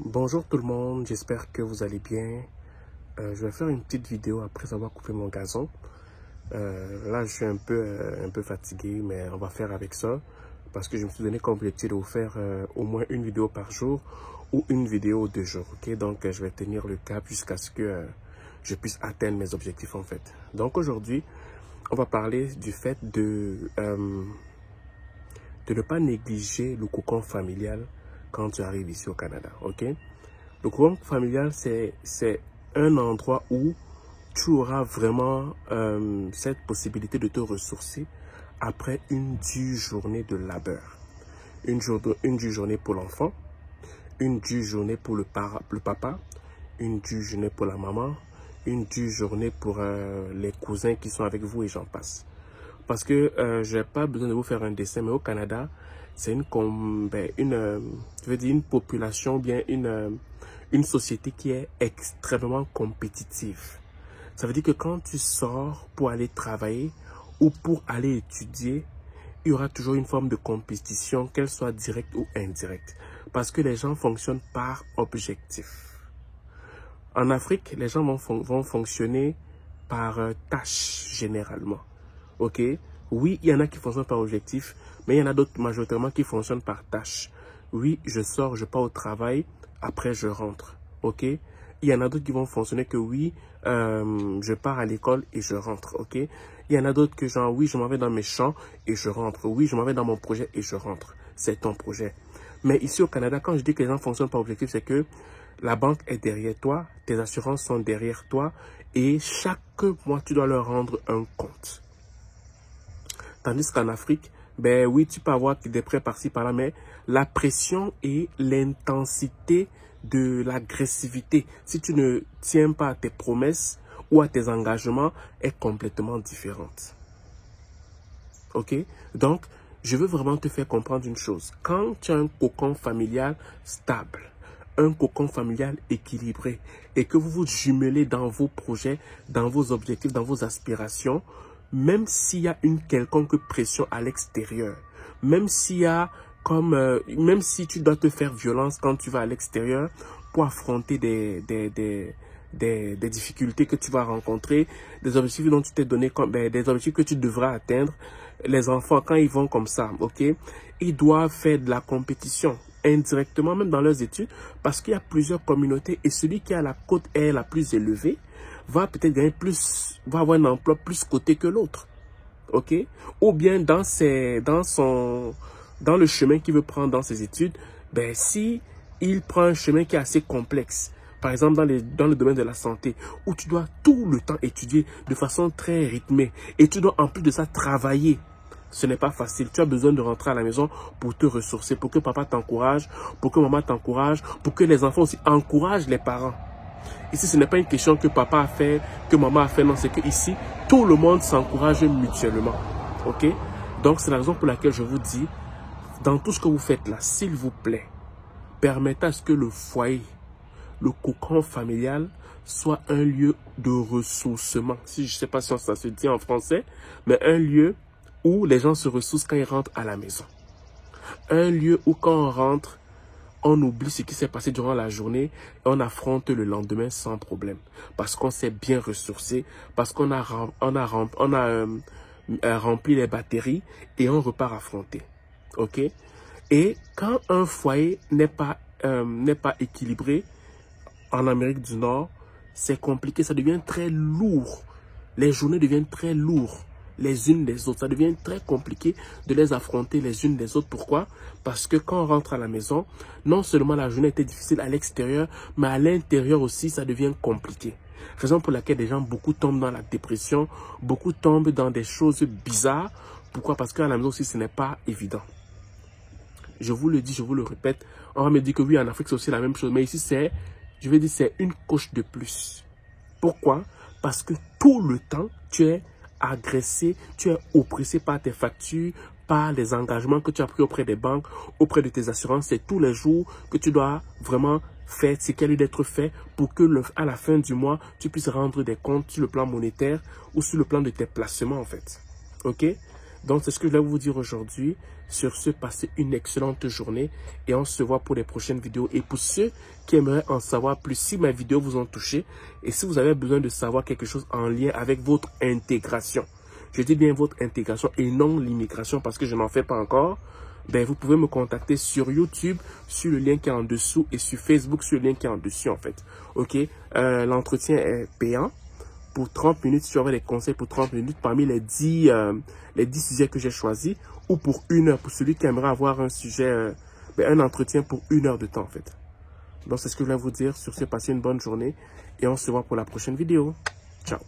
Bonjour tout le monde, j'espère que vous allez bien. Je vais faire une petite vidéo après avoir coupé mon gazon. Là, je suis un peu fatigué, mais on va faire avec ça. Parce que je me suis donné comme objectif de vous faire au moins une vidéo par jour ou une vidéo 2 jours. Ok, donc je vais tenir le cap jusqu'à ce que je puisse atteindre mes objectifs en fait. Donc aujourd'hui, on va parler du fait de ne pas négliger le cocon familial quand tu arrives ici au Canada, ok? Le cocon familial, c'est un endroit où tu auras vraiment cette possibilité de te ressourcer après une dure journée de labeur. Une dure journée pour l'enfant, une dure journée pour le papa, une dure journée pour la maman, une dure journée pour les cousins qui sont avec vous et j'en passe. Parce que je n'ai pas besoin de vous faire un dessin, mais au Canada, c'est une population, bien une société qui est extrêmement compétitive. Ça veut dire que quand tu sors pour aller travailler ou pour aller étudier, il y aura toujours une forme de compétition, qu'elle soit directe ou indirecte. Parce que les gens fonctionnent par objectif. En Afrique, les gens vont fonctionner par tâche généralement. Ok, oui, il y en a qui fonctionnent par objectif, mais il y en a d'autres majoritairement qui fonctionnent par tâche. Oui, je sors, je pars au travail, après je rentre. Ok, il y en a d'autres qui vont fonctionner que oui, je pars à l'école et je rentre. Ok, il y en a d'autres que genre oui, je m'en vais dans mes champs et je rentre. Oui, je m'en vais dans mon projet et je rentre. C'est ton projet. Mais ici au Canada, quand je dis que les gens fonctionnent par objectif, c'est que la banque est derrière toi, tes assurances sont derrière toi et chaque mois, tu dois leur rendre un compte. Tandis qu'en Afrique, ben oui, tu peux avoir des prêts par-ci, par-là, mais la pression et l'intensité de l'agressivité, si tu ne tiens pas à tes promesses ou à tes engagements, est complètement différente. Ok? Donc, je veux vraiment te faire comprendre une chose. Quand tu as un cocon familial stable, un cocon familial équilibré et que vous vous jumelez dans vos projets, dans vos objectifs, dans vos aspirations, même s'il y a une quelconque pression à l'extérieur, même s'il y a même si tu dois te faire violence quand tu vas à l'extérieur pour affronter des difficultés que tu vas rencontrer, des objectifs dont tu t'es donné, des objectifs que tu devras atteindre. Les enfants, quand ils vont comme ça, ok, ils doivent faire de la compétition indirectement, même dans leurs études, parce qu'il y a plusieurs communautés et celui qui a la cote est la plus élevée va peut-être gagner plus, va avoir un emploi plus coté que l'autre, ok, ou bien dans le chemin qu'il veut prendre dans ses études, ben si il prend un chemin qui est assez complexe, par exemple dans le domaine de la santé, où tu dois tout le temps étudier de façon très rythmée et tu dois en plus de ça travailler. Ce n'est pas facile. Tu as besoin de rentrer à la maison pour te ressourcer, pour que papa t'encourage, pour que maman t'encourage, pour que les enfants aussi encouragent les parents. Ici, ce n'est pas une question que papa a fait, que maman a fait. Non, c'est que ici, tout le monde s'encourage mutuellement. Ok? Donc, c'est la raison pour laquelle je vous dis, dans tout ce que vous faites là, s'il vous plaît, permettez à ce que le foyer, le cocon familial, soit un lieu de ressourcement. Si je ne sais pas si ça se dit en français, mais un lieu où les gens se ressourcent quand ils rentrent à la maison. Un lieu où quand on rentre, on oublie ce qui s'est passé durant la journée et on affronte le lendemain sans problème. Parce qu'on s'est bien ressourcé, parce qu'on a rempli les batteries et on repart affronter. Ok? Et quand un foyer n'est pas équilibré, en Amérique du Nord, c'est compliqué, ça devient très lourd. Les journées deviennent très lourdes les unes les autres. Ça devient très compliqué de les affronter les unes les autres. Pourquoi? Parce que quand on rentre à la maison, non seulement la journée était difficile à l'extérieur, mais à l'intérieur aussi, ça devient compliqué. Raison pour laquelle des gens, beaucoup tombent dans la dépression, beaucoup tombent dans des choses bizarres. Pourquoi? Parce qu'à la maison aussi, ce n'est pas évident. Je vous le dis, je vous le répète. On va me dire que oui, en Afrique, c'est aussi la même chose. Mais ici, c'est une couche de plus. Pourquoi? Parce que tout le temps, tu es agressé, tu es oppressé par tes factures, par les engagements que tu as pris auprès des banques, auprès de tes assurances. C'est tous les jours que tu dois vraiment faire ce qui a lieu d'être fait pour que à la fin du mois, tu puisses rendre des comptes sur le plan monétaire ou sur le plan de tes placements en fait. Ok? Donc, c'est ce que je voulais vous dire aujourd'hui. Sur ce, passez une excellente journée et on se voit pour les prochaines vidéos. Et pour ceux qui aimeraient en savoir plus, si mes vidéos vous ont touché et si vous avez besoin de savoir quelque chose en lien avec votre intégration, je dis bien votre intégration et non l'immigration parce que je n'en fais pas encore, ben vous pouvez me contacter sur YouTube, sur le lien qui est en dessous et sur Facebook, sur le lien qui est en dessus en fait. Ok, l'entretien est payant. Pour 30 minutes, si tu avais des conseils pour 30 minutes parmi les 10 sujets que j'ai choisis, ou pour 1 heure, pour celui qui aimerait avoir un sujet, un entretien pour 1 heure de temps en fait. Donc c'est ce que je voulais vous dire. Sur ce, passez une bonne journée et on se voit pour la prochaine vidéo. Ciao.